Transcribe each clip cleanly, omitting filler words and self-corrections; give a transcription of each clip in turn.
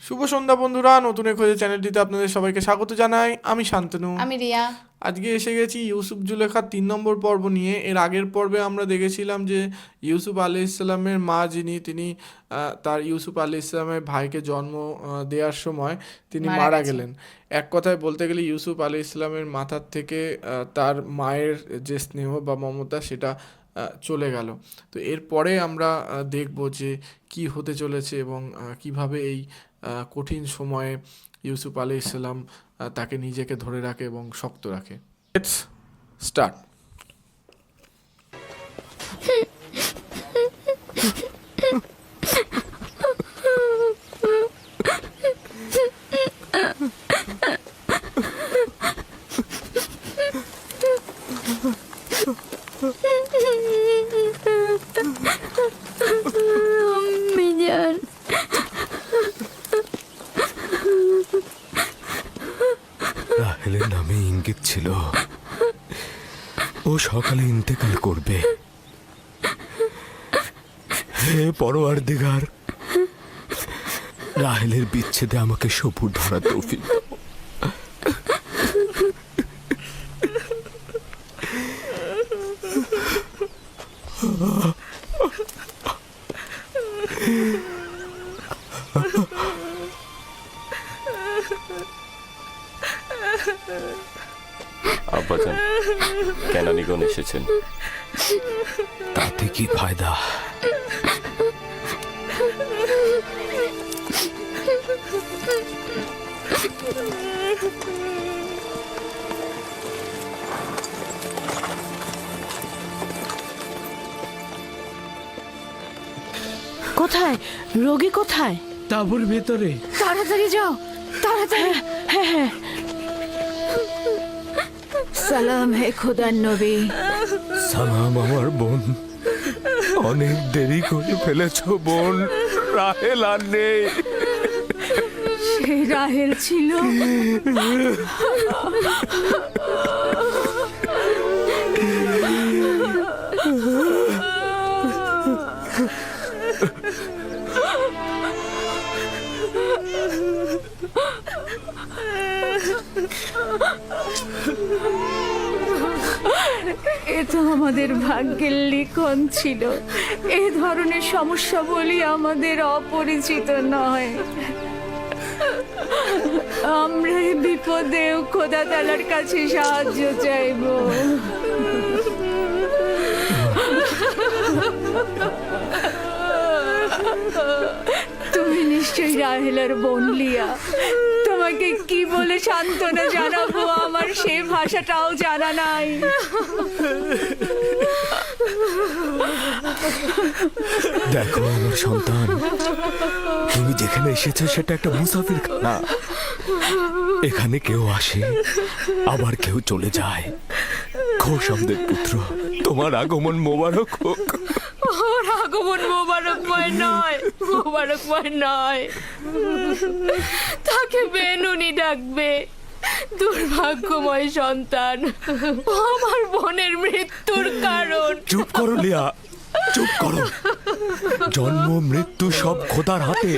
শুভ সন্ধ্যা বন্ধুরা, নতুন এক হয়ে চ্যানেলটিতে আপনাদের সবাইকে স্বাগত জানাই। আমি শান্তনু। আমি রিয়া। আজকে এসে গেছি ইউসুফ জুলেখার 3 নম্বর পর্ব নিয়ে। এর আগের পর্বে আমরা দেখেছিলাম যে ইউসুফ আলাইহিসসালামের মা যিনি, তিনি তার ইউসুফ আলাইহিসসালামের ভাইকে জন্ম দেওয়ার সময় তিনি মারা গেলেন। এক কথায় বলতে গেলে ইউসুফ আলাইহিসসালামের মাথার থেকে তার মায়ের যে স্নেহ বা মমতা সেটা চলে গেল। তো এরপরে আমরা দেখব যে কি হতে চলেছে এবং কিভাবে এই কঠিন সময়ে ইউসুফ আলাইহিসসালাম তাকে নিজেকে ধরে রাখে এবং শক্ত রাখে। Let's start. মিজান, রাহেলের নামে ইঙ্গিত ছিল ও সকালে ইন্তেকাল করবে। হে পরওয়ারদিগার, রাহেলের বিচ্ছেদে আমাকে সপুর ধরা তৌফিক দাও। আব্বাজান, কেনানিগণ এসেছেন। তাতে কি ফায়দা? কোথায় রোগী? কোথায়? তাঁবুর ভেতরে। তাড়াতাড়ি যাও, তাড়াতাড়ি। হ্যাঁ হ্যাঁ। সালাম হে খোদার নবী। সালাম আমার বোন। অনেক দেরি করে ফেলেছ বোন। রাহেল আর নেই। সেই রাহেল ছিল। এ তো আমাদের ভাগ্যের লিখন ছিল। এ ধরনের সমস্যা বলি আমাদের অপরিচিত নয়। আমরা এই বিপদেও খোদা তাআলার কাছে সাহায্য চাইব। তুমি নিশ্চয়ই রাহেলার বোন লিয়া। তোমাকে কি বলে সান্ত্বনা জানাবো, আমার সেই ভাষাটাও জানা নাই। দেখো আমার সন্তান, তুমি যেখানে এসেছো সেটা একটা মুসাফির খানা। এখানে কেউ আসে আবার কেউ চলে যায়। খোশামদের পুত্র, তোমার আগমন মোবারক হোক। ওর আগমন মোবারকময় নয়, মোবারকময় নয়। তাকে বেনুনি ডাকবে। দুর্ভাগ্যময় সন্তান, ও আমার বোনের মৃত্যুর কারণ। চুপ করো লিয়া, চুপ করো। জন্ম মৃত্যু সব খোদার হাতে।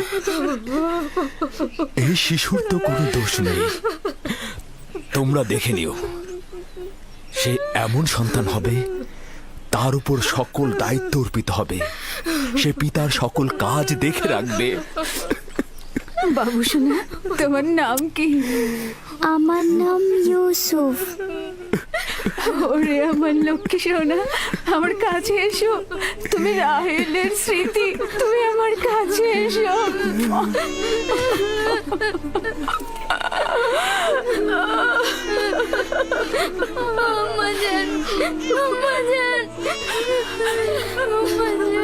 এই শিশুর তো কোনো দোষ নেই। তোমরা দেখে নিও, সে এমন সন্তান হবে তার উপর সকল দায়িত্ব অর্পিত হবে। সে পিতার সকল কাজ দেখে রাখবে। বাবু শোনা, তোমার নাম কি? আমার নাম ইউসুফ। ওরে আমার লক্ষ্মী সোনা, আমার কাছে এসো। তুমি রাহেলের স্মৃতি, তুমি আমার কাছে এসো। Amazon, Amazon, Amazon.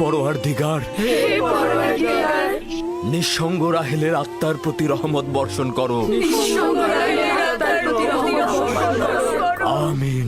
পরওয়ারদিগার, নিঃসঙ্গ রাহেলের আত্মার প্রতি রহমত বর্ষণ করো। আমিন।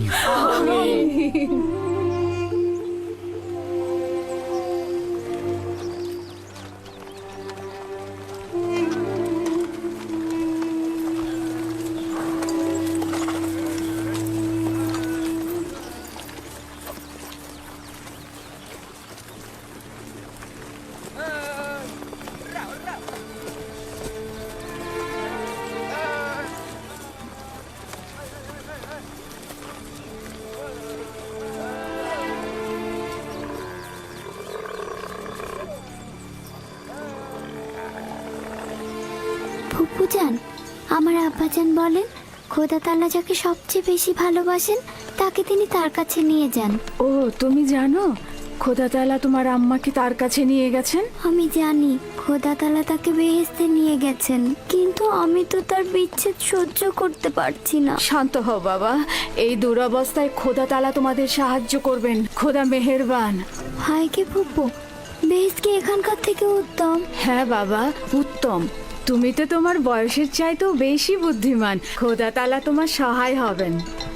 ফুপুজান, আমার আব্বাজান বলেন খোদা তাআলা যাকে সবচেয়ে বেশি ভালোবাসেন তাকে তিনি তার কাছে নিয়ে যান। ও, তুমি জানো খোদা তাআলা তোমার আম্মাকে তার কাছে নিয়ে গেছেন? আমি জানি খোদা তাআলা তাকে বেহেশতে নিয়ে গেছেন, কিন্তু আমি তো তার বিচ্ছেদ সহ্য করতে পারছি না। শান্ত হও বাবা, এই দুরবস্থায় খোদা তাআলা তোমাদের সাহায্য করবেন। খোদা মেহেরবান। হায় কে ফুপু, বেহেশত কি এখানকার থেকে উত্তম? হ্যাঁ বাবা, উত্তম। তুমি তো তোমার বয়সের চাইতেও বেশি বুদ্ধিমান। খোদা তাআলা তোমার সহায় হবেন।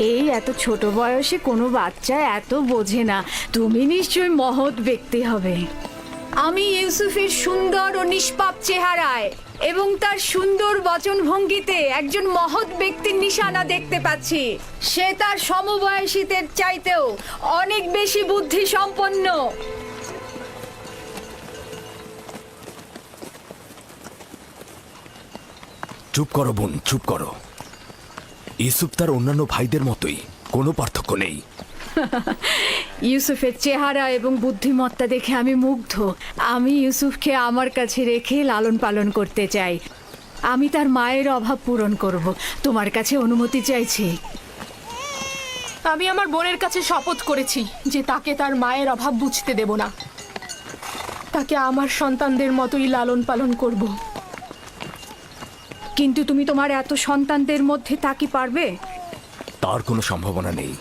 এই এত ছোট বয়সে কোনো বাচ্চা এত বোঝে না। তুমি নিশ্চয়ই মহৎ ব্যক্তি হবে। আমি ইউসুফের সুন্দর ও নিষ্পাপ চেহারায় এবং তার সুন্দর বচনভঙ্গিতে একজন মহৎ ব্যক্তির নিশানা দেখতে পাচ্ছি। সে তার সমবয়সীদের চাইতেও অনেক বেশি বুদ্ধি সম্পন্ন। চুপ করো বোন, চুপ করো। ইউসুফ তার অন্যান্য ভাইদের মতোই, কোনো পার্থক্য নেই। ইউসুফের চেহারা এবং বুদ্ধিমত্তা দেখে আমি মুগ্ধ। আমি ইউসুফকে আমার কাছে রেখে লালন পালন করতে চাই। আমি তার মায়ের অভাব পূরণ করব। তোমার কাছে অনুমতি চাইছি। আমি আমার বোনের কাছে শপথ করেছি যে তাকে তার মায়ের অভাব বুঝতে দেব না। তাকে আমার সন্তানদের মতোই লালন পালন করব। কিন্তু তুমি তোমার এত সন্তানদের মধ্যে তা কি পারবে? তার কোনো সম্ভাবনা নেই।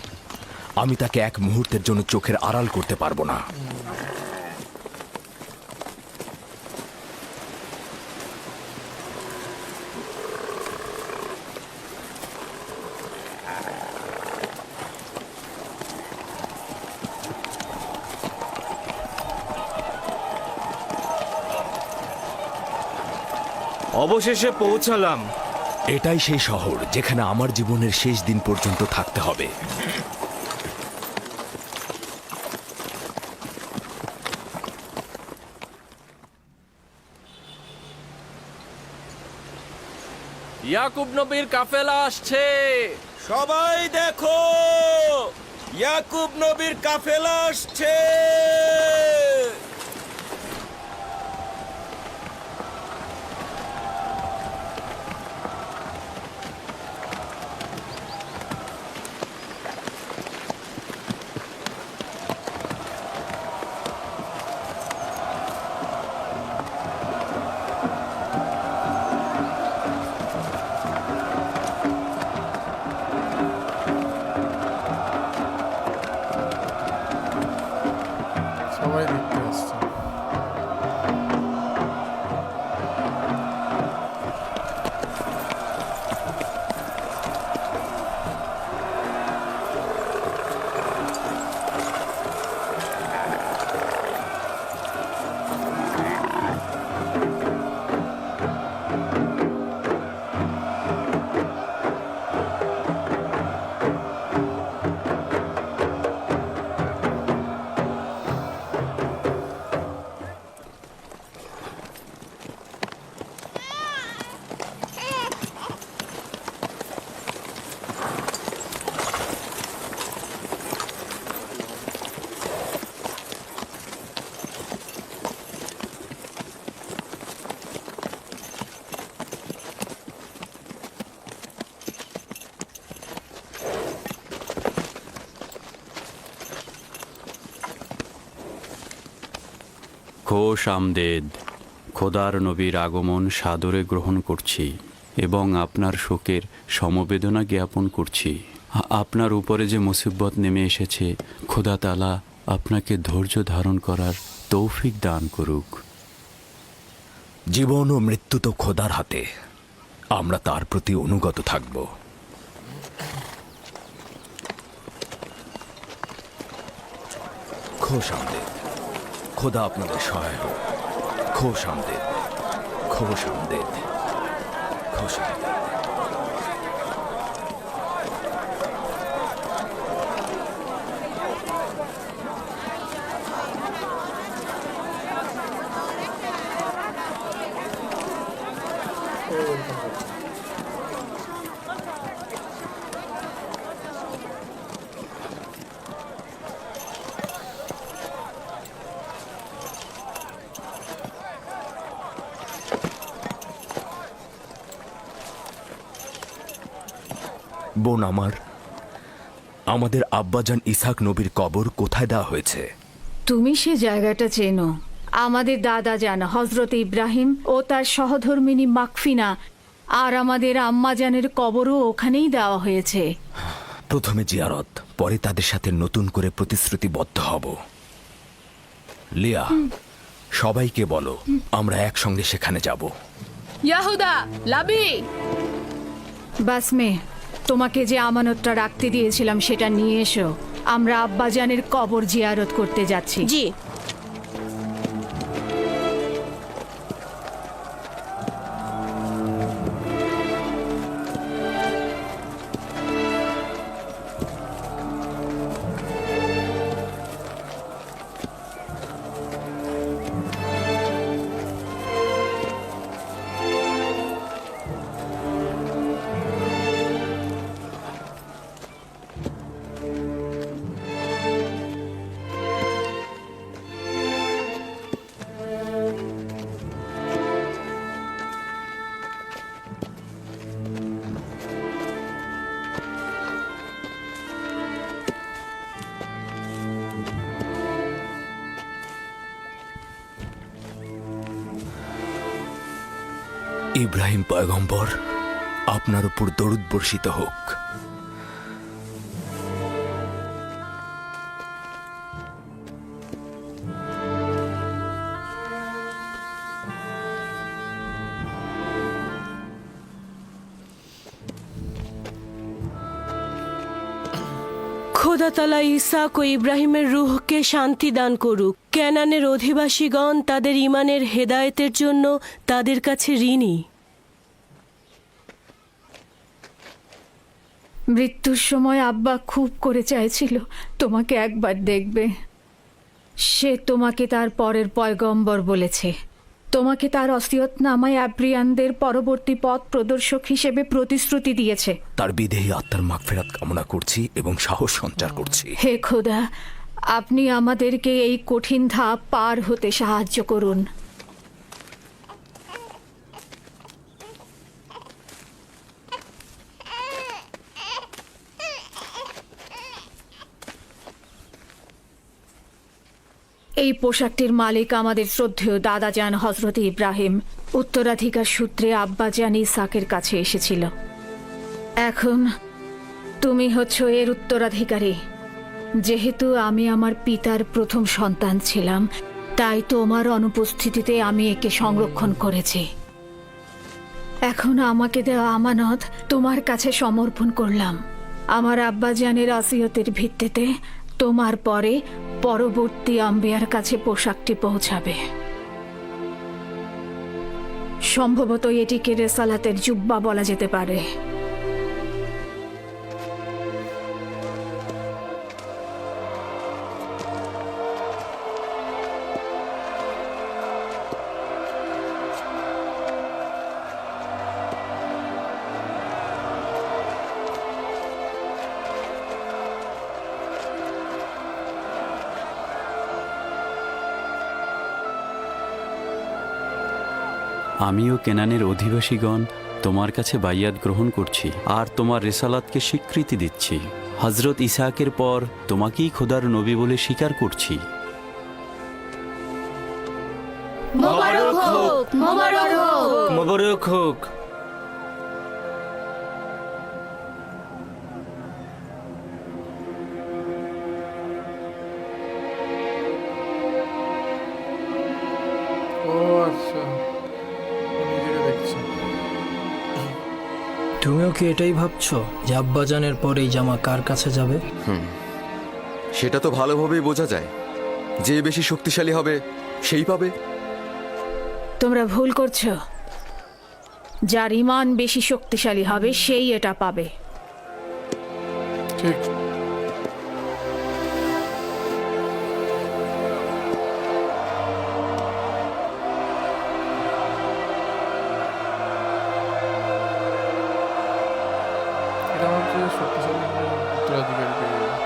আমি তাকে এক মুহূর্তের জন্য চোখের আড়াল করতে পারবো না। অবশেষে পৌঁছালাম। এটাই সেই শহর যেখানে আমার জীবনের শেষ দিন পর্যন্ত থাকতে হবে। ইয়াকুব নবীর কাফেলা আসছে। সবাই দেখো, ইয়াকুব নবীর কাফেলা আসছে। সবাই দেখতে আসছে। খোশ আমদেদ। খোদার নবীর আগমন সাদরে গ্রহণ করছি এবং আপনার শোকের সমবেদনা জ্ঞাপন করছি। আপনার উপরে যে মুসিবত নেমে এসেছে, খোদা তাআলা আপনাকে ধৈর্য ধারণ করার তৌফিক দান করুক। জীবন ও মৃত্যু তো খোদার হাতে, আমরা তার প্রতি অনুগত থাকব। খোশ আমদেদ। খোদা আপনাদের সহায় হোক। খোশ আমদেদ, খোশ আমদেদ, খোশ আমদেদ। বোন আমার, আমাদের আব্বাজান ইসাক নবীর কবর কোথায় দেওয়া হয়েছে? তুমি সে জায়গাটা চেনো। আমাদের দাদা জান হজরত ইব্রাহিম ও তার সহধর্মিনী মাকফিনা আর আমাদের আম্মাজানের কবরও ওখানেই দেওয়া হয়েছে। প্রথমে জিয়ারত, পরে তাদের সাথে নতুন করে প্রতিশ্রুতিবদ্ধ হব। লিয়া, সবাইকে বলো আমরা একসঙ্গে সেখানে যাব। ইয়াহুদা, লাবি, বাসমে, তোমাকে যে আমানতটা রাখতে দিয়েছিলাম সেটা নিয়ে এসো। আমরা আব্বাজানের কবর জিয়ারত করতে যাচ্ছি। জি। ইব্রাহিম পয়গম্বর, আপনার উপর দরুদ বর্ষিত হোক। খোদা তাআলা ইসাক ও ইব্রাহিমের রূহকে শান্তি দান করুক। কেনানের অধিবাসীগণ তাদের ঈমানের হেদায়েতের জন্য তাদের কাছে ঋণী। মৃত্যুর সময় আব্বা খুব করে চাইছিল তোমাকে একবার দেখবে। সে তোমাকে তার পরের পয়গম্বর বলেছে। তোমাকে তার ওসিয়তনামায় আব্রিয়ানদের পরবর্তী পথ প্রদর্শক হিসেবে প্রতিশ্রুতি দিয়েছে। তার বিদেহী আত্মার মাগফিরাত কামনা করছি এবং সাহস সঞ্চার করছি। হে খোদা, আপনি আমাদেরকে এই কঠিন ধাপ পার হতে সাহায্য করুন। এই পোশাকটির মালিক আমাদের শ্রদ্ধেয় দাদাজান হজরত ইব্রাহিম উত্তরাধিকার সূত্রে আব্বাজান ইসাকের কাছে এসেছিল। এখন তুমি হচ্ছ এর উত্তরাধিকারী। যেহেতু আমি আমার পিতার প্রথম সন্তান ছিলাম, তাই তোমার অনুপস্থিতিতে আমি একে সংরক্ষণ করেছি। এখন আমাকে দেওয়া আমানত তোমার কাছে সমর্পণ করলাম। আমার আব্বাজানের ওসিয়তের ভিত্তিতে তোমার পরে পরবর্তী আম্বিয়ার কাছে পোশাকটি পৌঁছাবে। সম্ভবত এটিকে রেসালাতের জুব্বা বলা যেতে পারে। আমিও কেনানের অধিবাসীগণ তোমার কাছে বাইয়াত গ্রহণ করছি আর তোমার রেসালাতকে স্বীকৃতি দিচ্ছি। হজরত ইসাকের পর তোমাকেই খোদার নবী বলে স্বীকার করছি। মোবারক হোক, মোবারক হোক, মোবারক হোক। তুমিও কি এটাই ভাবছো যে আব্বাজানের পর এই জামা কার কাছে যাবে? সেটা তো ভালোভাবেই বোঝা যায়, যে বেশি শক্তিশালী হবে সেই পাবে। তোমরা ভুল করছো। যার ইমান বেশি শক্তিশালী হবে সেই এটা পাবে। ঠিক। এটা হচ্ছে শক্তিশালী উত্তরাধিকারী পেয়ে যাবে।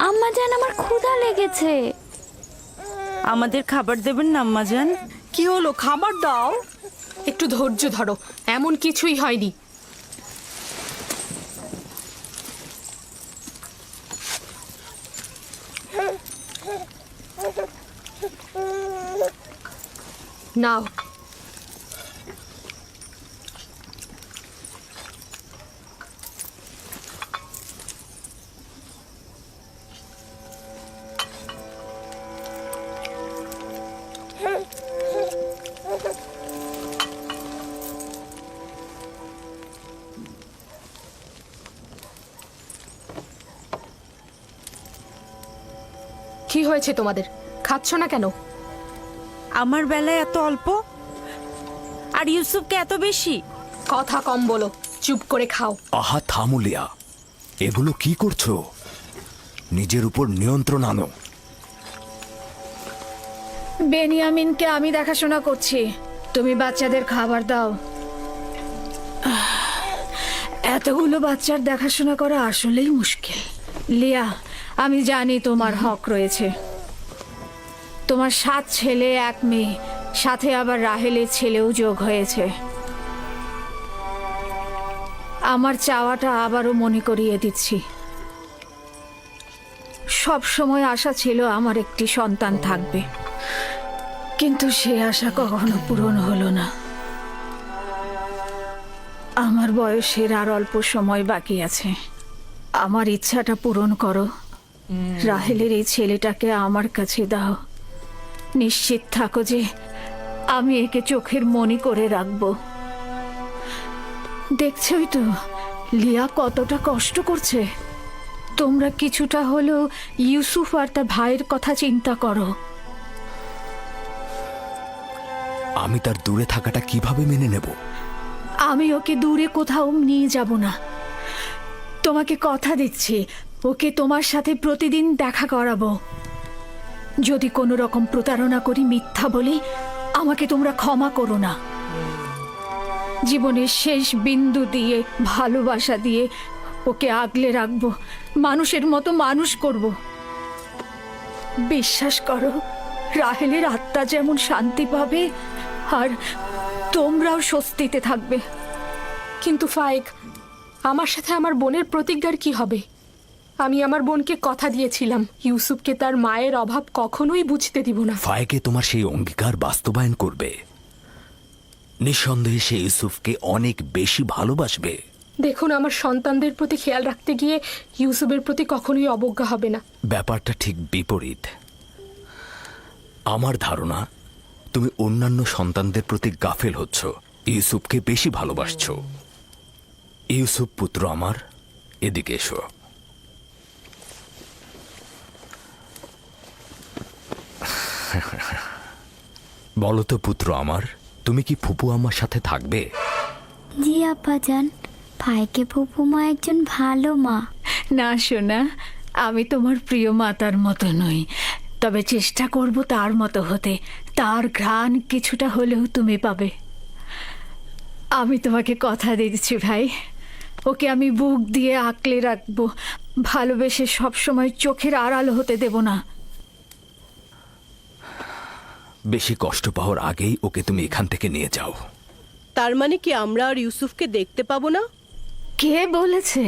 আম্মাজান, আমার ক্ষুধা লেগেছে। আমাদের খাবার দেবেন না আম্মাজান? কি হলো, খাবার দাও। একটু ধৈর্য ধরো, এমন কিছুই হয়নি। নাও। কি হয়েছে তোমাদের? খাচ্ছ না কেন? আমার বেলায় এত অল্প আর ইউসুফকে এত বেশি। কথা কম বলো, চুপ করে খাও। আহা থামুলিয়া, এগুলো কি করছো? নিজের উপর নিয়ন্ত্রণ আনো। বেনিয়ামিনকে আমি দেখাশোনা করছি, তুমি বাচ্চাদের খাবার দাও। এতগুলো বাচ্চার দেখাশোনা করা আসলেই মুশকিল। লিয়া, আমি জানি তোমার হক রয়েছে। তোমার 7 ছেলে 1 মেয়ে, সাথে আবার রাহেলের ছেলেও যোগ হয়েছে। আমার চাওয়াটা আবারও মনে করিয়ে দিচ্ছি। সব সময় আশা ছিল আমার একটি সন্তান থাকবে, কিন্তু সে আশা কখনো পূরণ হলো না। আমার বয়সের আর অল্প সময় বাকি আছে। আমার ইচ্ছাটা পূরণ করো। রাহেলের এই ছেলেটাকে আমার কাছে দাও। নিশ্চিত থাকো যে আমি একে চোখের মনি করে রাখবো। দেখছোই তো লিয়া কতটা কষ্ট করছে। তোমরা কিছুটা হলেও ইউসুফ আর তার ভাইয়ের কথা চিন্তা করো। আমি তার দূরে থাকাটা কিভাবে মেনে নেব? আমি ওকে দূরে কোথাও নিয়ে যাব না। তোমাকে কথা দিচ্ছি, ওকে তোমার সাথে প্রতিদিন দেখা করাবো। যদি কোনো রকম প্রতারণা করি, মিথ্যা বলি, আমাকে তোমরা ক্ষমা করো না। জীবনের শেষ বিন্দু দিয়ে, ভালোবাসা দিয়ে ওকে আগলে রাখবো, মানুষের মতো মানুষ করব। বিশ্বাস করো, রাহেলের আত্মা যেমন শান্তি পাবে আর তোমরাও স্বস্তিতে থাকবে। কিন্তু ফায়েক, আমার সাথে আমার বোনের প্রতিজ্ঞার কি হবে? আমি আমার বোনকে কথা দিয়েছিলাম ইউসুফকে তার মায়ের অভাব কখনোই বুঝতে দিব না। ফায়েকে তোমার সেই অঙ্গীকার বাস্তবায়ন করবে। নিঃসন্দেহে সে ইউসুফকে অনেক বেশি ভালোবাসবে। দেখুন, আমার সন্তানদের প্রতি খেয়াল রাখতে গিয়ে ইউসুফের প্রতি কখনোই অবজ্ঞা হবে না। ব্যাপারটা ঠিক বিপরীত। আমার ধারণা তুমি অন্যান্য সন্তানদের প্রতি গাফেল হচ্ছ, ইউসুফকে বেশি ভালোবাসছো। ইউসুফ পুত্র আমার, এদিকে এসো। বলো তো পুত্র আমার, তুমি কি ফুপু আমার সাথে থাকবে? জি আব্বাজান, ভাইকে ফুপু মা একজন ভালো মা। না সোনা, আমি তোমার প্রিয় মাতার মতো নই, তবে চেষ্টা করব তার মতো হতে। তার ঘ্রাণ কিছুটা হলেও তুমি পাবে। আমি তোমাকে কথা দিচ্ছি ভাই, ওকে আমি বুক দিয়ে আঁকলে রাখবো, ভালোবেসে সবসময় চোখের আড়াল হতে দেব না। বেশি কষ্ট পাওয়ার আগেই ওকে তুমি এখান থেকে নিয়ে যাও। তার মানে কি আমরা আর ইউসুফকে দেখতে পাবো না? কে বলেছে?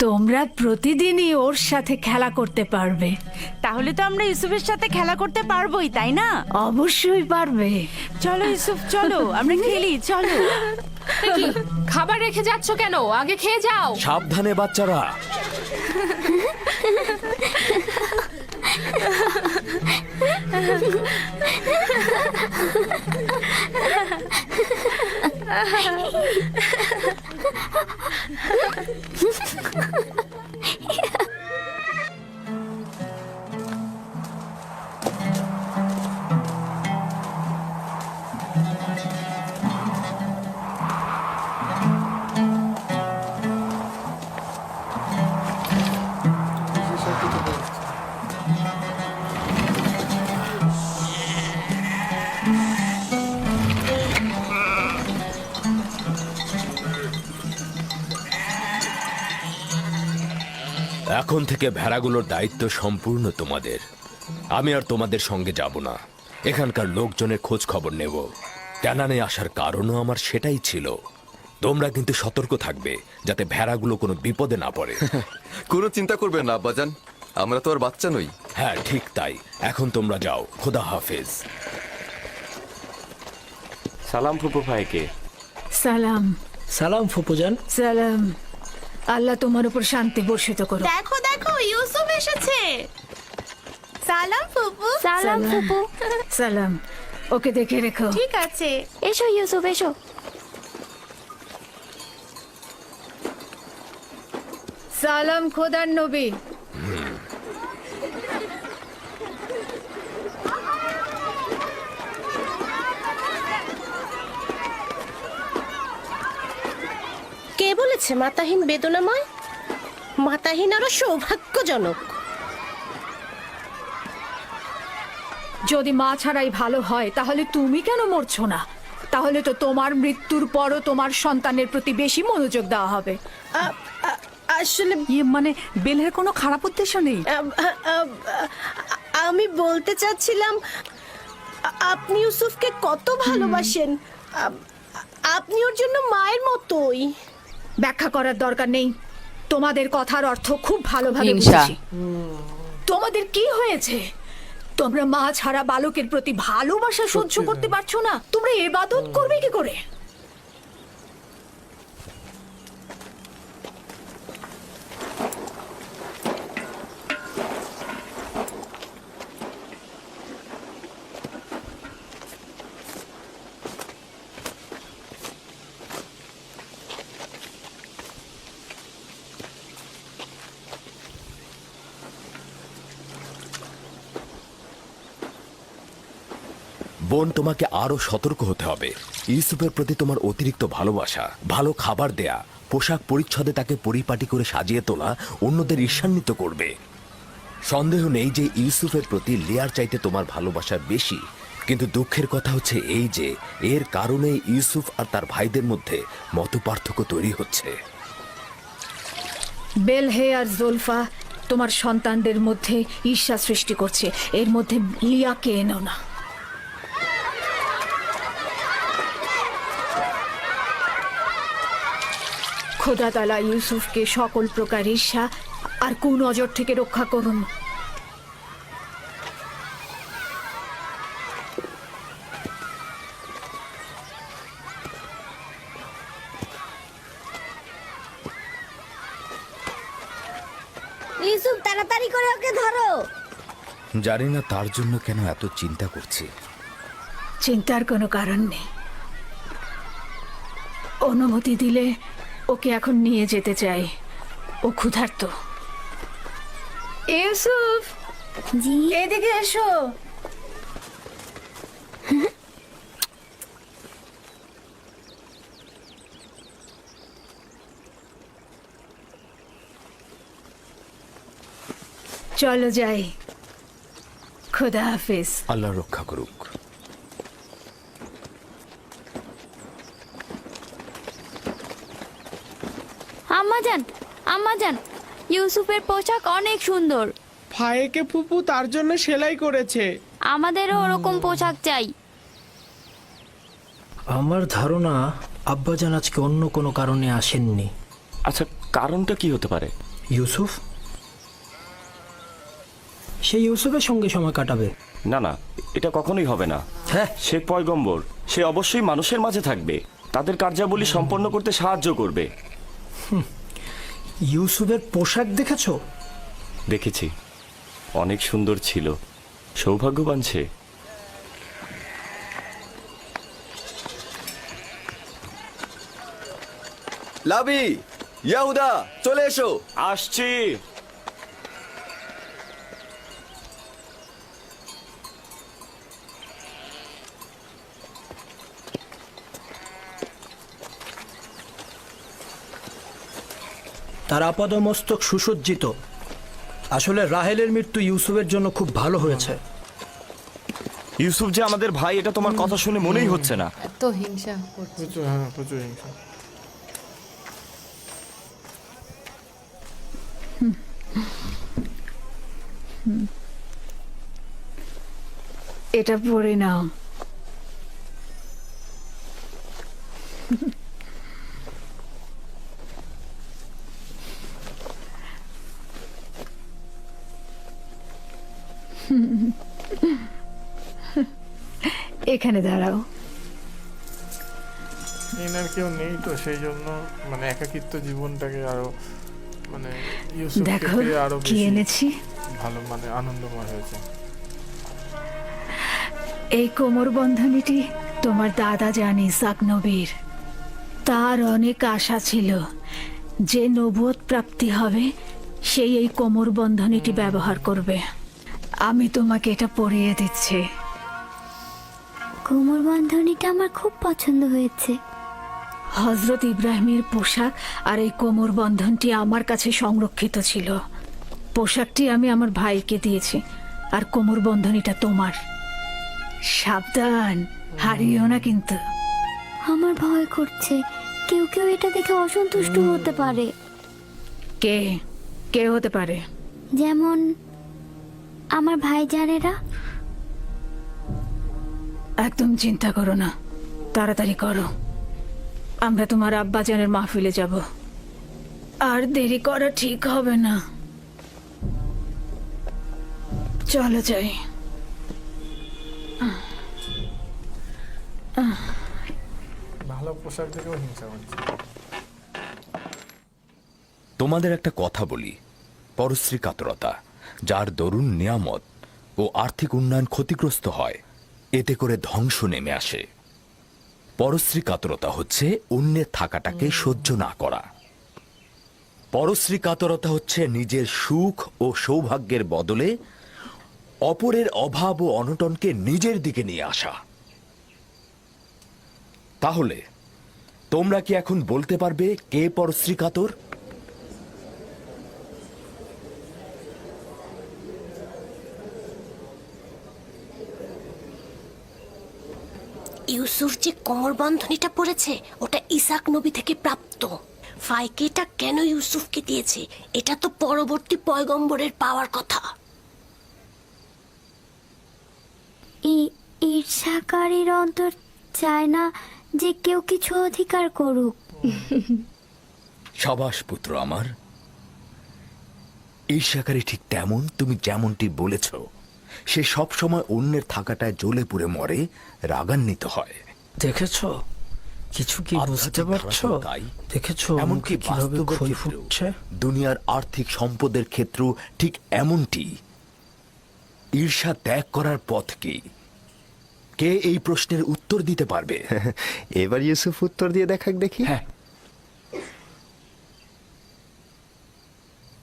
তোমরা প্রতিদিনই ওর সাথে খেলা করতে পারবে। তাহলে তো আমরা ইউসুফের সাথে খেলা করতে পারবোই, তাই না? অবশ্যই পারবে। চলো ইউসুফ, চলো আমরা খেলি, চলো। কি খাবার রেখে যাচ্ছ কেন? আগে খেয়ে যাও। সাবধানে বাচ্চারা। এখন থেকে ভেড়াগুলোর দায়িত্ব সম্পূর্ণ তোমাদের। আমি আর তোমাদের সঙ্গে যাব না, এখানকার লোকজনের খোঁজ খবর নেব। ক্যানানে আসার কারণও আমার সেটাই ছিল। তোমরা কিন্তু সতর্ক থাকবে যাতে ভেড়াগুলো কোনো বিপদে না পড়ে। কোনো চিন্তা করবেন না আব্বাজান, আমরা তো আর বাচ্চা নই। হ্যাঁ ঠিক তাই। এখন তোমরা যাও, খোদা হাফেজ। সালাম ফুপু ভাইকে। সালাম। সালাম ফুপুজান। সালাম। আল্লাহ তোমার উপর শান্তি বর্ষিত করো। দেখো দেখো, ইউসুফ এসেছে। সালাম ফুপু। সালাম ফুপু। সালাম। ওকে দেখে রেখো। ঠিক আছে। এসো ইউসুফ, এসো। সালাম খোদার নবী। কে বলেছে মাতাহীন বেদনাময়? মাতাহীন আরো সৌভাগ্যজনক। যদি মা ছাড়াই ভালো হয় তাহলে তুমি কেন মরছো না? তাহলে তো তোমার মৃত্যুর পরও তোমার সন্তানের প্রতি বেশি মনোযোগ দেওয়া হবে। আসলে মানে বেলের কোনো খারাপ উদ্দেশ্য নেই। আমি বলতে চাচ্ছিলাম, আপনি ইউসুফকে কত ভালোবাসেন। আপনি ওর জন্য মায়ের মতোই। ব্যাখ্যা করার দরকার নেই, তোমাদের কথার অর্থ খুব ভালোভাবে বুঝেছি। তোমাদের কি হয়েছে? তোমরা মা ছাড়া বালকের প্রতি ভালোবাসা সহ্য করতে পারছো না? তোমরা ইবাদত করবে কি করে? বোন, তোমাকে আরো সতর্ক হতে হবে। ইউসুফের প্রতি তোমার অতিরিক্ত ভালোবাসা, ভালো খাবার দেয়া, পোশাক পরিচ্ছদে তাকে পরিপাটি করে সাজিয়ে তোলা অন্যদের ঈর্ষান্বিত করবে। সন্দেহ নেই যে ইউসুফের প্রতি লিয়ার চাইতে তোমার ভালোবাসা বেশি। কিন্তু দুঃখের কথা হচ্ছে এই যে এর কারণে ইউসুফ আর তার ভাইদের মধ্যে মতপার্থক্য তৈরি হচ্ছে। বেলহে আর জুলফা তোমার সন্তানদের মধ্যে ঈর্ষা সৃষ্টি করছে। এর মধ্যে লিয়াকে এনো না। খোদা তাআলা ইউসুফকে সকল প্রকার ঈর্ষা আর কুনজর থেকে রক্ষা করুন। ইউসুফ, তাড়াতাড়ি করে ওকে ধরো। জানি না তার জন্য কেন এত চিন্তা করছি। চিন্তার কোনো কারণ নেই। অনুমতি দিলে ওকে এখন নিয়ে যেতে চাই। ও ক্ষুধার্ত। ইউসুফ, জি, এদিকে এসো। চলো যাই। খোদা হাফিজ। আল্লাহ রক্ষা করুক। আম্মাজান, আম্মাজান, ইউসুফের পোশাক অনেক সুন্দর। ভাইকে ফুপু তার জন্য সেলাই করেছে। আমাদেরও ওরকম পোশাক চাই। আমার ধারণা আব্বাজান আজকে অন্য কোনো কারণে আসেননি। আচ্ছা, কারণটা কি হতে পারে? ইউসুফ, সে ইউসুফের সঙ্গে সময় কাটাবে। না না, এটা কখনোই হবে না। হ্যাঁ, সে পয়গম্বর, সে অবশ্যই মানুষের মাঝে থাকবে, তাদের কার্যাবলী সম্পন্ন করতে সাহায্য করবে। ইউসুফের পোশাক দেখেছো? দেখেছি, অনেক সুন্দর ছিল। সৌভাগ্যবান সে। লাবি, ইয়াহুদা, চলে এসো। আসছি। তার আপাদমস্তক সুসজ্জিত। আসলে রাহেলের মৃত্যু ইউসুফের জন্য খুব ভালো হয়েছে। ইউসুফ যে আমাদের ভাই, এটা তোমার কথা শুনে মনেই হচ্ছে না। এত হিংসা করছে। প্রচুর হিংসা। এটা পড়ে নাও। এখানে দাঁড়াও। এনার কেউ নেই তো, সেই জন্য মানে একাকিত্ব জীবনটাকে আরো মানে ইউসুফকে দেখো পেয়ে আরো কি বেশি এনেছি। ভালো মানে আনন্দময় হয়েছে। এই কোমর বন্ধনীটি তোমার দাদা জান ইসাক নবীর। তার অনেক আশা ছিল যে নবুয়ত প্রাপ্তি হবে সেই এই কোমর বন্ধনীটি ব্যবহার করবে। আমি তোমাকে এটা পরিয়ে দিচ্ছি। কোমর বন্ধনীটা আমার খুব পছন্দ হয়েছে। হজরত ইব্রাহিমের পোশাক আর এই কোমর বন্ধনটি আমার কাছে সংরক্ষিত ছিল। পোশাকটি আমি আমার ভাইকে দিয়েছি, আর কোমর বন্ধনীটা তোমার। সাবধান, হারিও না কিন্তু। আমার ভয় করছে, কেউ কেউ এটা দেখে অসন্তুষ্ট হতে পারে। কে কে হতে পারে? যেমন আমার ভাইজানেরা। একদম চিন্তা করো না, তাড়াতাড়ি করো। আমরা তোমার আব্বাজানের মাহফিলে যাব। আর দেরি করা ঠিক হবে না। চলো যাই। ভালো পোশাক দেখেও হিংসা করছে। তোমাদের একটা কথা বলি, পরশ্রী কাতরতা, যার দরুন নিয়ামত ও আর্থিক উন্নয়ন ক্ষতিগ্রস্ত হয়, এতে করে ধ্বংস নেমে আসে। পরশ্রী কাতরতা হচ্ছে অন্যের থাকাটাকে সহ্য না করা। পরশ্রী কাতরতা হচ্ছে নিজের সুখ ও সৌভাগ্যের বদলে অপরের অভাব ও অনটনকে নিজের দিকে নিয়ে আসা। তাহলে তোমরা কি এখন বলতে পারবে কে পরশ্রী কাতর? ইউসুফ যে কোমর বন্ধনীটা পড়েছে ওটা ইসাক নবী থেকে প্রাপ্ত। ফাইকে এটা কেন ইউসুফকে দিয়েছে? এটা তো পরবর্তী পয়গম্বরের পাওয়ার কথা। ঈর্ষাকারীর অন্তর চায় না যে কেউ কিছু অধিকার করুক। সাবাস পুত্র আমার। ঈর্ষাকারী ঠিক তেমন, তুমি যেমনটি বলেছ, সে সব সময় অন্যের থাকাটায় জ্বলে পুড়ে মরে, রাগান্বিত হয়। দেখেছো কিছু কি বুঝতে পারছো? তাই দেখেছো এমনকি মুখে কিভাবে বাস্তবের ক্ষয় ক্ষেত্রেও, ফুটছে? দুনিয়ার আর্থিক সম্পদের ক্ষেত্রেও ঠিক এমনটি। ঈর্ষা ত্যাগ করার পথ কি? কে এই প্রশ্নের উত্তর দিতে পারবে? এবার ইউসুফ উত্তর দিয়ে দেখাক দেখি। হ্যাঁ,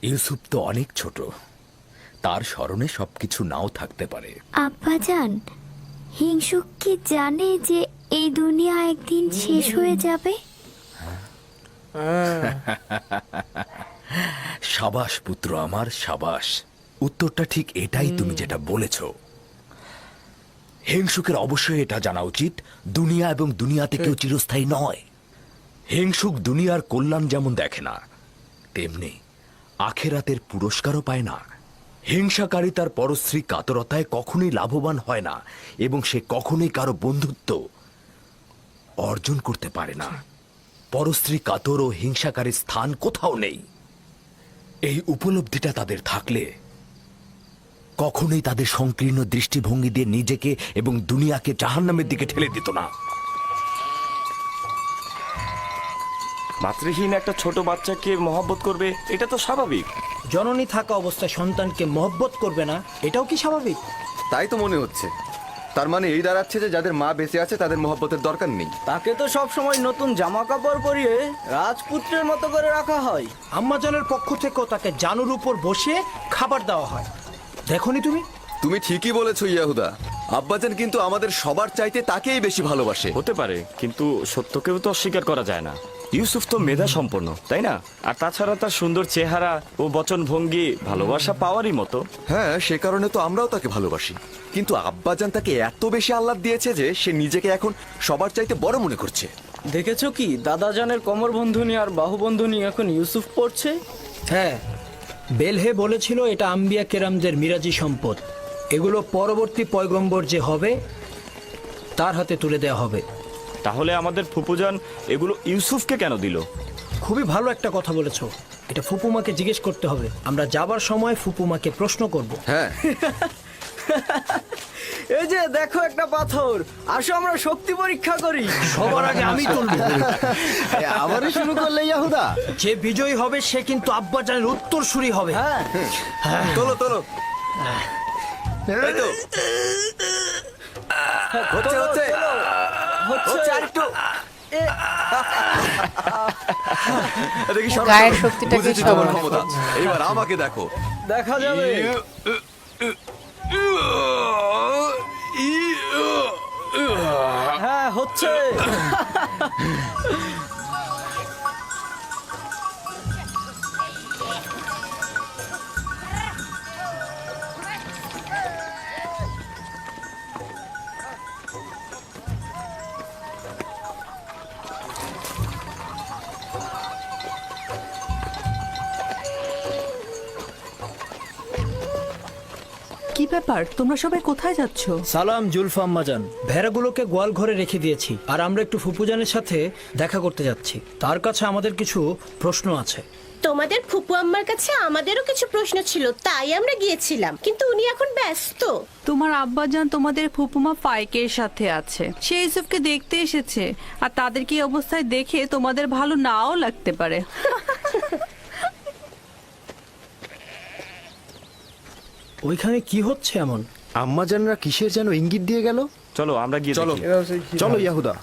ইউসুফ তো অনেক ছোট, তার স্মরণে সবকিছু নাও থাকতে পারে। আব্বাজান, হিংসুক কি জানে যে এই দুনিয়া একদিন শেষ হয়ে যাবে? সাবাস পুত্র আমার, সাবাস। উত্তরটা ঠিক এটাই, তুমি যেটা বলেছ। হিংসুকের অবশ্যই এটা জানা উচিত, দুনিয়া এবং দুনিয়াতে কেউ চিরস্থায়ী নয়। হিংসুক দুনিয়ার কল্যাণ যেমন দেখে না, তেমনি আখেরাতের পুরস্কারও পায় না। হিংসাকারী তার পরশ্রী কাতরতায় কখনোই লাভবান হয় না, এবং সে কখনোই কারো বন্ধুত্ব অর্জন করতে পারে না। পরশ্রী কাতর ও হিংসাকারীর স্থান কোথাও নেই। এই উপলব্ধিটা তাদের থাকলে কখনোই তাদের সংকীর্ণ দৃষ্টিভঙ্গি দিয়ে নিজেকে এবং দুনিয়াকে জাহান্নামের দিকে ঠেলে দিত না। মাতৃহীন একটা ছোট বাচ্চাকে মহব্বত করবে, এটা তো স্বাভাবিক। জননী থাকা অবস্থায় সন্তানকে মহব্বত করবে না, এটাও কি স্বাভাবিক? তাই তো মনে হচ্ছে। তার মানে এই দাঁড়াচ্ছে যে যাদের মা বেঁচে আছে তাদের মহব্বতের দরকার নেই। তাকে তো সব সময় নতুন জামা কাপড় পরিয়ে রাজপুত্রের মতো করে রাখা হয়। আম্মাজানের পক্ষ থেকেও তাকে জানুর উপর বসিয়ে খাবার দেওয়া হয়। দেখোনি তুমি? তুমি ঠিকই বলেছো ইয়াহুদা। আব্বাজান কিন্তু আমাদের সবার চাইতে তাকেই বেশি ভালোবাসে। হতে পারে, কিন্তু সত্যকেও তো অস্বীকার করা যায় না। ইউসুফ তো মেধা সম্পন্ন, তাই না? আর তাছাড়া তার সুন্দর চেহারা ও বচনভঙ্গি ভালোবাসা পাওয়ারই মতো। হ্যাঁ, সে কারণে তো আমরাও তাকে ভালোবাসি। কিন্তু আব্বাজান তাকে এত বেশি আহ্লাদ দিয়েছে যে সে নিজেকে এখন সবার চাইতে বড় মনে করছে। দেখেছো কি দাদাজানের কোমর বন্ধনী আর বাহু বন্ধনী এখন ইউসুফ পড়ছে? হ্যাঁ, বেলহে বলেছিল এটা আম্বিয়া কেরামদের মিরাজি সম্পদ। এগুলো পরবর্তী পয়গম্বর যে হবে তার হাতে তুলে দেওয়া হবে। তাহলে আমাদের ফুপুজান এগুলো ইউসুফকে কেন দিল? খুবই ভালো একটা কথা বলেছো। এটা ফুপুমাকে জিজ্ঞেস করতে হবে। আমরা যাবার সময় ফুপুমাকে প্রশ্ন করব। হ্যাঁ, এই যে দেখো একটা পাথর, আসো আমরা শক্তি পরীক্ষা করি। সবার আগে আমি তুলব। আবারও শুরু করলে ইয়াহুদা। যে বিজয়ী হবে সে কিন্তু আব্বাজানের উত্তরসূরি হবে। হ্যাঁ, তোলো তোলো। এই তো। হচ্ছে হচ্ছে হচ্ছে আরেকটু। দেখি সরো, গায়ের সরো। শক্তিটা কি বুঝেছি তোমার ক্ষমতা। এবার আমাকে দেখো। দেখা যাবে। হ্যাঁ, হচ্ছে। কি ব্যাপার, তোমরা সবাই কোথায় যাচ্ছ? সালাম জুলফা আম্মাজান। ভেড়াগুলোকে গোয়াল ঘরে রেখে দিয়েছি, আর আমরা একটু ফুপুজানের সাথে দেখা করতে যাচ্ছি। তার কাছে আমাদের কিছু প্রশ্ন আছে। তোমাদের ফুপু আম্মার কাছে আমাদেরও কিছু প্রশ্ন ছিল, তাই আমরা গিয়েছিলাম, কিন্তু উনি এখন ব্যস্ত। তোমার আব্বাজান তোমাদের ফুপুমা ফাইকের সাথে আছে, সে ইউসুফকে দেখতে এসেছে, আর তাদেরকে এই অবস্থায় দেখে তোমাদের ভালো নাও লাগতে পারে। ওইখানে কি হচ্ছে এমন? আম্মাজানরা কিসের যেন ইঙ্গিত দিয়ে গেল। চলো আমরা গিয়ে চলো দেখি। চলো ইয়াহুদা।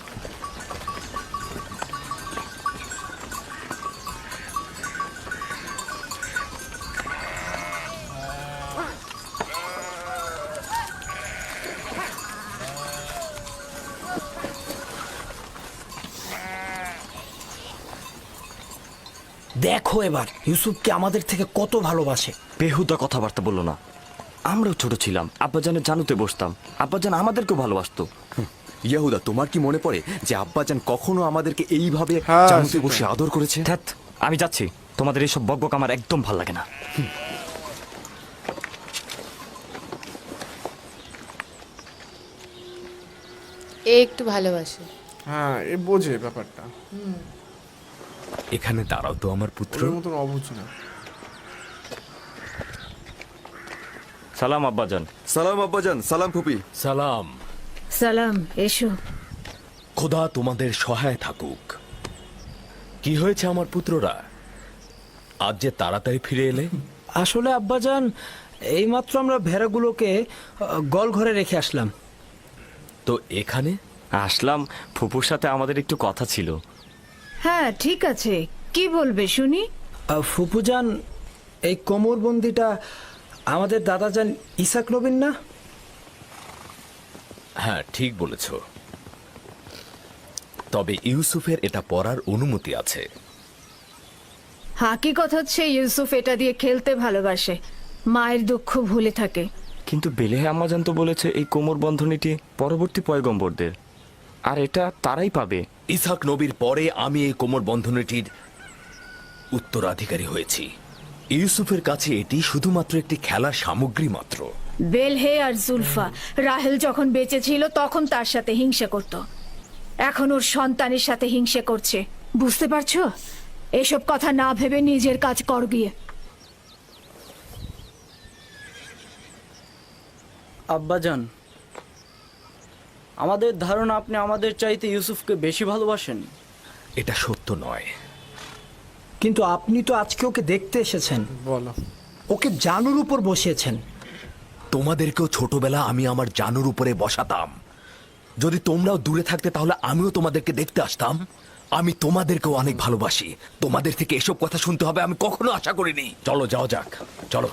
দেখো এবার ইউসুফকে আমাদের থেকে কত ভালোবাসে। বেহুদা কথাবার্তা বললো না। আমরাও ছোট ছিলাম, আব্বাজানের জানুতে বসতাম, আব্বাজান আমাদেরকেও ভালোবাসতো। ইয়াহুদা, তোমার কি মনে পড়ে যে আব্বাজান কখনো আমাদেরকে এইভাবে হ্যাঁ, জানুতে সেটাই। বসে আদর করেছে? ধ্যাৎ, আমি যাচ্ছি। তোমাদের এইসব বকবক আমার একদম ভাল লাগে না। এ একটু ভালোবাসে। হ্যাঁ, এ বোঝে ব্যাপারটা। এখানে দাঁড়াও তো আমার পুত্র। ওর মতন অবুঝ না। সালাম আব্বাজান। সালাম আব্বাজান, সালাম ফুপি। সালাম। সালাম, এসো। খোদা তোমাদের সহায় থাকুক। কি হয়েছে আমার পুত্ররা, আজ যে তাড়াতাড়ি ফিরে এলে? আসলে আব্বাজান, এইমাত্র আমরা ভেড়াগুলোকে গল ঘরে রেখে আসলাম। তো এখানে আসলাম, ফুপুর সাথে আমাদের একটু কথা ছিল। হ্যাঁ ঠিক আছে, কি বলবে শুনি। ফুপুজান, এই কোমরবন্দিটা আমাদের দাদাজান ইসাক নবীন না? হ্যাঁ ঠিক বলেছ, তবে ইউসুফের এটা পরার অনুমতি আছে। হাকিকত হচ্ছে ইউসুফ এটা দিয়ে খেলতে ভালোবাসে, মায়ের দুঃখ ভুলে থাকে। কিন্তু বেলেহে আম্মাজান তো বলেছে এই কোমর বন্ধনীটি পরবর্তী পয়গম্বরদের, আর এটা তারাই পাবে। ইসাক নবীর পরে আমি এই কোমর বন্ধনীটির উত্তরাধিকারী হয়েছি। ইউসুফের কাছে এটি শুধুমাত্র একটি খেলার সামগ্রী মাত্র। বেলহে আর জুলফা রাহেল যখন বেঁচে ছিল তখন তার সাথে হিংসা করত, এখন ওর সন্তানের সাথে হিংসা করছে। বুঝতে পারছো? এসব কথা না ভেবে নিজের কাজ কর গিয়ে। আব্বাজান, আমাদের ধারণা আপনি আমাদের চাইতে ইউসুফকে বেশি ভালোবাসেন। এটা সত্য নয়। কিন্তু আপনি তো আজকে ওকে দেখতে এসেছেন, বলো। ওকে জানুর উপর বসিয়েছেন। তোমাদেরকেও ছোটবেলা আমি আমার জানুর উপরে বসাতাম। যদি তোমরাও দূরে থাকতে তাহলে আমিও তোমাদেরকে দেখতে আসতাম। আমি তোমাদেরকেও অনেক ভালোবাসি। তোমাদের থেকে এসব কথা শুনতে হবে আমি কখনো আশা করিনি। চলো যাওয়া যাক, চলো।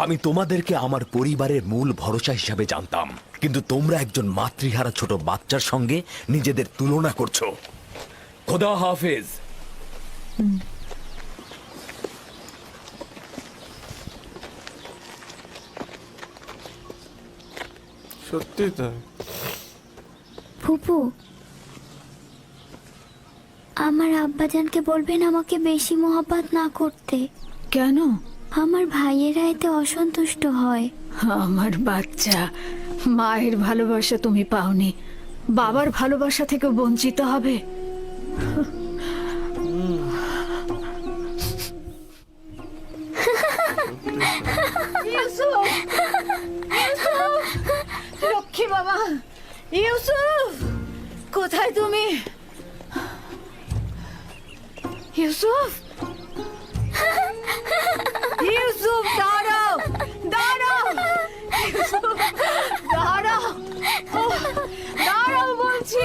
আমি তোমাদেরকে আমার পরিবারের মূল ভরসা হিসাবে জানতাম, কিন্তু তোমরা একজন মাতৃহারা ছোট বাচ্চার সঙ্গে নিজেদের তুলনা করছো। খোদা হাফেজ। সত্যি তাই। ফুপু, আমার আব্বাজানকে বলবেন আমাকে বেশি মহব্বত না করতে। কেন? আমার ভাইয়েরা এতে অসন্তুষ্ট হয়। আমার বাচ্চা, মায়ের ভালোবাসা তুমি পাওনি, বাবার ভালোবাসা থেকে বঞ্চিত হবে। ইউসুফ, ইউসুফ, লক্ষ্মী বাবা, ইউসুফ কোথায় তুমি? ইউসুফ, ইউসুফ দাঁড়াও, দাঁড়াও, ইউসুফ দাঁড়াও, দাঁড়াও বলছি।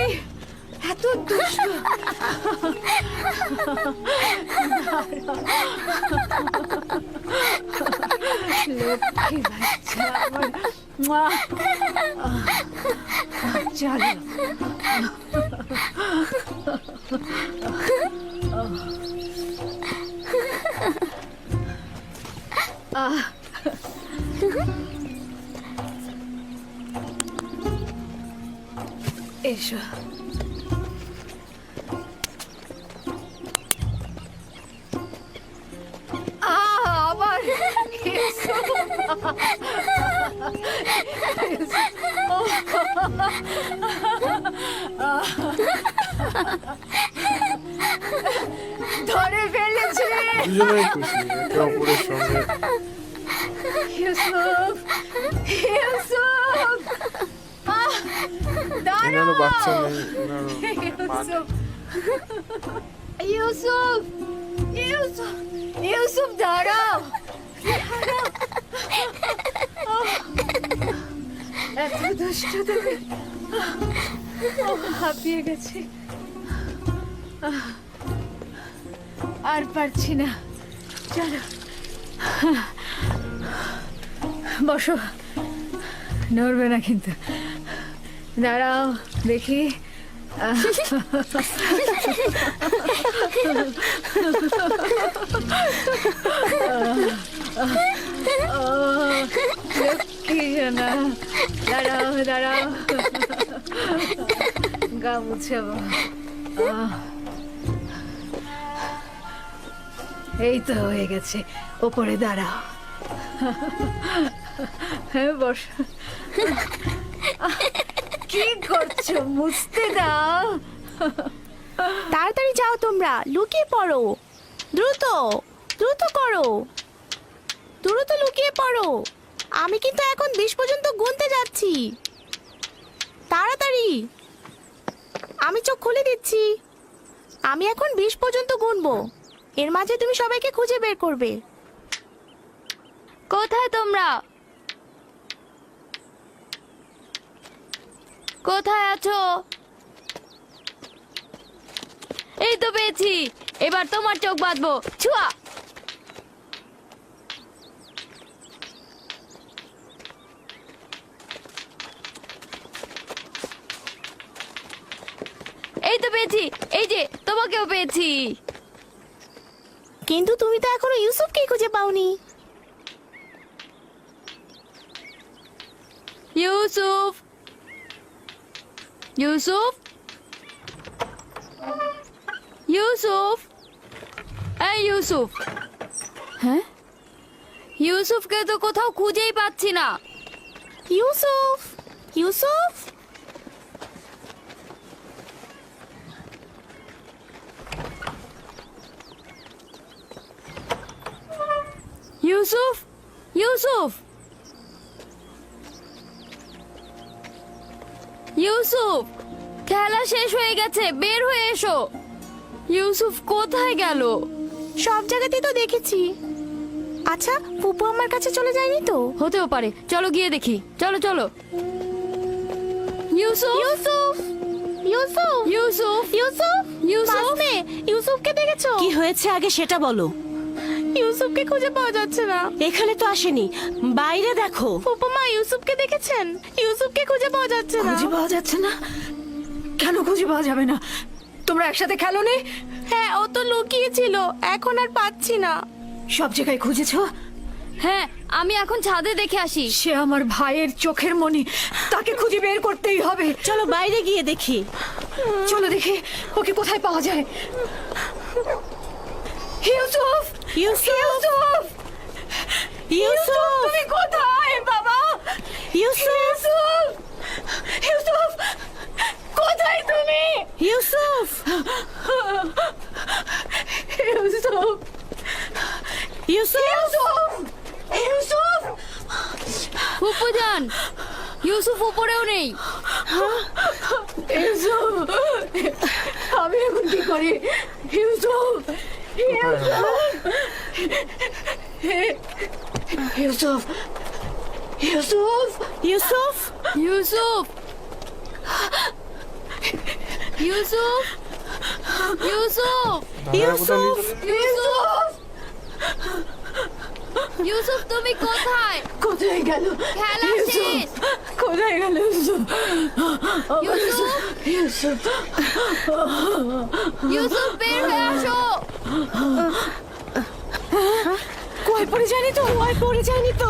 এত দুষ্ট। লক্ষ্মী বাচ্চা আমার, মা। চলো। এসো। আবার ধরে ফেলেছে। দুজনেই খুশি একে অপরের সঙ্গে। ইউসুফ, ইউসুফ, এনারও বাচ্চা নেই, ইউসুফ, ইউসুফ, ইউসুফ, ইউসুফ দাঁড়াও, দাঁড়াও। এত দুষ্ট তুমি। হাঁপিয়ে গেছে, আর পারছি না। চলো বসো, নড়বে না কিন্তু। দাঁড়াও দেখি। লক্ষ্মী জানা, দাঁড়াও, দাঁড়াও, গা মুছাবো। এই তো হয়ে গেছে, ওপরে দাঁড়াও। হ্যাঁ বস। কি করছো? মুছতে দাও। তাড়াতাড়ি যাও, তোমরা লুকিয়ে পড়ো। দ্রুত দ্রুত করো, দ্রুত লুকিয়ে পড়ো। আমি কিন্তু এখন 20 পর্যন্ত গুনতে যাচ্ছি। তাড়াতাড়ি, আমি চোখ খুলে দিচ্ছি। আমি এখন 20 পর্যন্ত গুনবো। এর মাঝে তুমি সবাইকে খুঁজে বের করবে। কোথায় তোমরা? কোথায় আছো? এই তো পেয়েছি, এবার তোমার চোখ বাঁধবো। ছুয়া! এই তো পেয়েছি, এই যে তোমাকেও পেয়েছি। কিন্তু তুমি তো এখনো ইউসুফকে খুঁজে পাওনি। ইউসুফ, ইউসুফ, ইউসুফ, এই ইউসুফ। হ্যাঁ, ইউসুফকে তো কোথাও খুঁজেই পাচ্ছি না। ইউসুফ, ইউসুফ, ইউসুফ, ইউসুফ, ইউসুফ, খেলা শেষ হয়ে গেছে, বের হয়ে এসো। ইউসুফ কোথায় গেল? সব জায়গাতেই তো দেখেছি। আচ্ছা, ফুপু আমার কাছে চলে যায়নি তো? হতেও পারে, চলো গিয়ে দেখি। চলো চলো। ইউসুফ, ইউসুফ, ইউসুফ, ইউসুফ, ইউসুফ, ইউসুফ, বাসমে, ইউসুফকে দেখেছো? কি হয়েছে আগে সেটা বলো। ইউসুফকে খুঁজে পাওয়া যাচ্ছে না। এখানে তো আসেনি, বাইরে দেখো। ফুপু মা ইউসুফকে দেখেছেন? ইউসুফকে খুঁজে পাওয়া যাচ্ছে না। খুঁজে পাওয়া যাচ্ছে না? কেন খুঁজে পাওয়া যাবে না? তোমরা একসাথে খেলো নি? হ্যাঁ, ও তো লুকিয়েছিল, এখন আর পাচ্ছি না। সব জায়গায় খুঁজেছো? হ্যাঁ, আমি এখন ছাদে দেখে আসি। সে আমার ভাইয়ের চোখের মনি, তাকে খুঁজে বের করতেই হবে। চলো বাইরে গিয়ে দেখি। চলো দেখি ওকে কোথায় পাওয়া যায়। ইউসুফ, ইউসুফ, ইউসুফ, ইউসুফ, তুমি কোথায় বাবা? ইউসুফ, ইউসুফ, কোথায় তুমি? ইউসুফ, ইউসুফ, ইউসুফ, ইউসুফ, ফুপু যান, ইউসুফ উপরেও নেই। ইউসুফ, আমি এখন কি করি? ইউসুফ, ইউসুফ, ইউসুফ, ইউসুফ, ইউসুফ, ইউসুফ, ইউসুফ, ইউসুফ, ইউসুফ, ইউসুফ, তুমি কোথায়? কোথায় গেল? খেলা শেষ। কোথায় গেল ইউসুফ? ইউসুফ, ইউসুফ, ইউসুফ, বের হয়ে আসো। কই পড়ে যায়নি তো? পড়ে যায়নি তো?